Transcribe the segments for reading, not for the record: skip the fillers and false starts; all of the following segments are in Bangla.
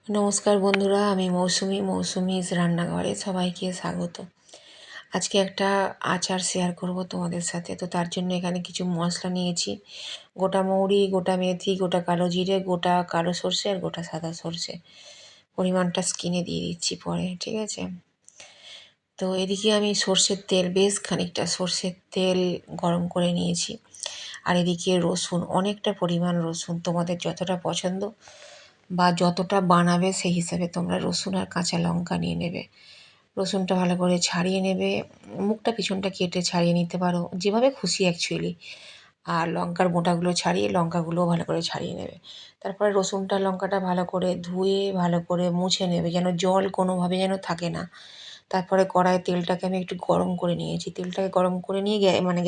নমস্কার বন্ধুরা, আমি মৌসুমিজ রান্নাঘরে সবাইকে স্বাগত। আজকে একটা আচার শেয়ার করব তোমাদের সাথে। তো তার জন্য এখানে কিছু মশলা নিয়েছি। গোটা মৌরি, গোটা মেথি, গোটা কালো জিরে, গোটা কালো সর্ষে আর গোটা সাদা সর্ষে। পরিমাণটা স্ক্রিনে দিয়ে দিচ্ছি পরে, ঠিক আছে? তো এদিকে আমি সর্ষের তেল, বেশ খানিকটা সর্ষের তেল গরম করে নিয়েছি। আর এদিকে রসুন, অনেকটা পরিমাণ রসুন, তোমাদের যতটা পছন্দ বা যতটা বানাবে সেই হিসাবে তোমরা রসুন আর কাঁচা লঙ্কা নিয়ে নেবে। রসুনটা ভালো করে ছাড়িয়ে নেবে, মুখটা পিছনটা কেটে ছাড়িয়ে নিতে পারো, যেভাবে খুশি অ্যাকচুয়ালি। আর লঙ্কার বোঁটাগুলো ছাড়িয়ে লঙ্কাগুলোও ভালো করে ছাড়িয়ে নেবে। তারপরে রসুনটা লঙ্কাটা ভালো করে ধুয়ে ভালো করে মুছে নেবে, যেন জল কোনোভাবে যেন থাকে না। তারপরে কড়াইয়ে তেলটাকে আমি একটু গরম করে নিয়েছি। তেলটাকে গরম করে নিয়ে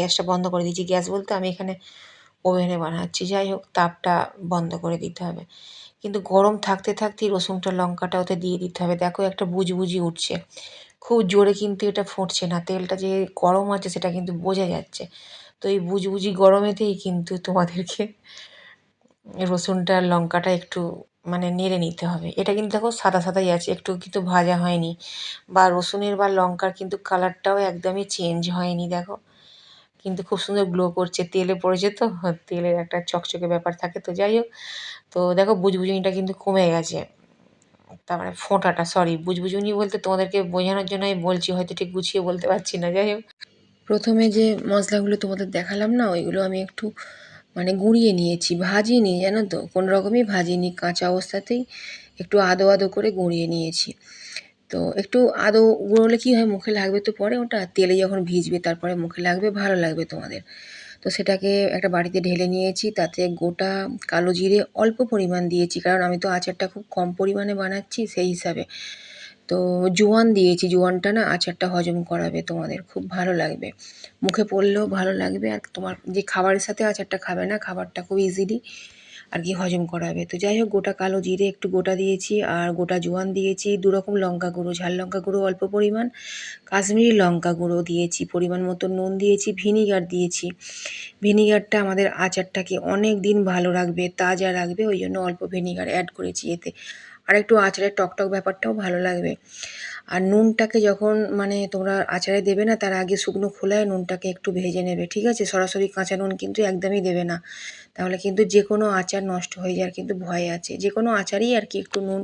গ্যাসটা বন্ধ করে দিয়েছি। গ্যাস বলতে আমি এখানে ওভেনে বানাচ্ছি। যাই হোক, তাপটা বন্ধ করে দিতে হবে। কিন্তু গরম থাকতে থাকতেই রসুনটা লঙ্কাটা ওতে দিয়ে দিতে হবে। দেখো একটা বুজবুজি উঠছে, খুব জোরে কিন্তু এটা ফুটছে না। তেলটা যে গরম আছে সেটা কিন্তু বোঝা যাচ্ছে। তো এই বুজবুজি গরমেতেই কিন্তু তোমাদেরকে রসুনটা লঙ্কাটা একটু নেড়ে নিতে হবে। এটা কিন্তু দেখো সাদা সাদাই আছে, একটু কিন্তু ভাজা হয়নি, বা রসুনের বা লঙ্কার কিন্তু কালারটাও একদমই চেঞ্জ হয়নি। দেখো কিন্তু খুব সুন্দর গ্লো করছে, তেলে পড়েছে তো, তেলের একটা চকচকে ব্যাপার থাকে। তো যাই হোক, তো দেখো বুজবুজনিটা কিন্তু কমে গেছে। তার মানে ফোঁটাটা, সরি, বুজবুজনি বলতে তোমাদেরকে বোঝানোর জন্য আমি বলছি, হয়তো ঠিক গুছিয়ে বলতে পারছি না। যাই হোক, প্রথমে যে মশলাগুলো তোমাদের দেখালাম না, ওইগুলো আমি একটু গুঁড়িয়ে নিয়েছি, ভাজিনি, জানো তো, কোনো রকমই ভাজিনি, কাঁচা অবস্থাতেই একটু আদো আদো করে গুঁড়িয়ে নিয়েছি। তো একটু আদো গুঁড়োলে কী হয়, মুখে লাগবে তো পরে, ওটা তেলে যখন ভিজবে তারপরে মুখে লাগবে, ভালো লাগবে তোমাদের। তো সেটাকে একটা বাটিতে ঢেলে নিয়েছি। তাতে গোটা কালো জিরে অল্প পরিমাণ দিয়েছি, কারণ আমি তো আচারটা খুব কম পরিমাণে বানাচ্ছি সেই হিসাবে। তো জোয়ান দিয়েছি, জোয়ানটা না আচারটা হজম করাবে তোমাদের, খুব ভালো লাগবে, মুখে পড়লেও ভালো লাগবে। আর তোমার যে খাবারের সাথে আচারটা খাবে না, খাবারটা খুব ইজিলি আর কি হজম করাবে। তো যাই হোক, গোটা কালো জিরে একটু গোটা দিয়েছি, আর গোটা জোয়ান দিয়েছি, 2 রকম লঙ্কা গুঁড়ো, ঝাল লঙ্কা গুঁড়ো অল্প পরিমাণ, কাশ্মীরি লঙ্কা গুঁড়ো দিয়েছি, পরিমাণ মতো নুন দিয়েছি, ভিনিগার দিয়েছি। ভিনিগারটা আমাদের আচারটাকে অনেক দিন ভালো রাখবে, তাজা রাখবে, ওই জন্য অল্প ভিনিগার অ্যাড করেছি এতে। আর একটু আচারের টকটক ব্যাপারটাও ভালো লাগবে। আর নুনটাকে যখন তোমরা আচারে দেবে না, তার আগে শুকনো খোলায় নুনটাকে একটু ভেজে নেবে, ঠিক আছে? সরাসরি কাঁচা নুন কিন্তু একদমই দেবে না, তাহলে কিন্তু যে কোনো আচার নষ্ট হয়ে যাওয়ার কিন্তু ভয় আছে। যে কোনো আচারই আর কি একটু নুন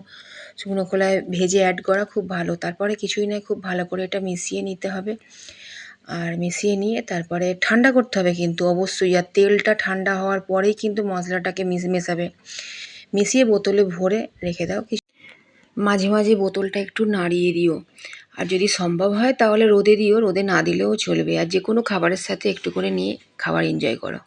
শুকনো খোলায় ভেজে অ্যাড করা খুব ভালো। তারপরে কিছুই নয়, খুব ভালো করে এটা মিশিয়ে নিতে হবে। আর মিশিয়ে নিয়ে তারপরে ঠান্ডা করতে হবে কিন্তু অবশ্যই। আর তেলটা ঠান্ডা হওয়ার পরেই কিন্তু মশলাটাকে মেশাবে। মিশিয়ে বোতলে ভরে রেখে দাও। মাঝে মাঝে বোতলটা একটু নাড়িয়ে দিও। আর যদি সম্ভব হয় তাহলে রোদে দিও, রোদে না দিলেও চলবে। আর যে কোনো খাবারের সাথে একটু করে নিয়ে খাবার এনজয় করো।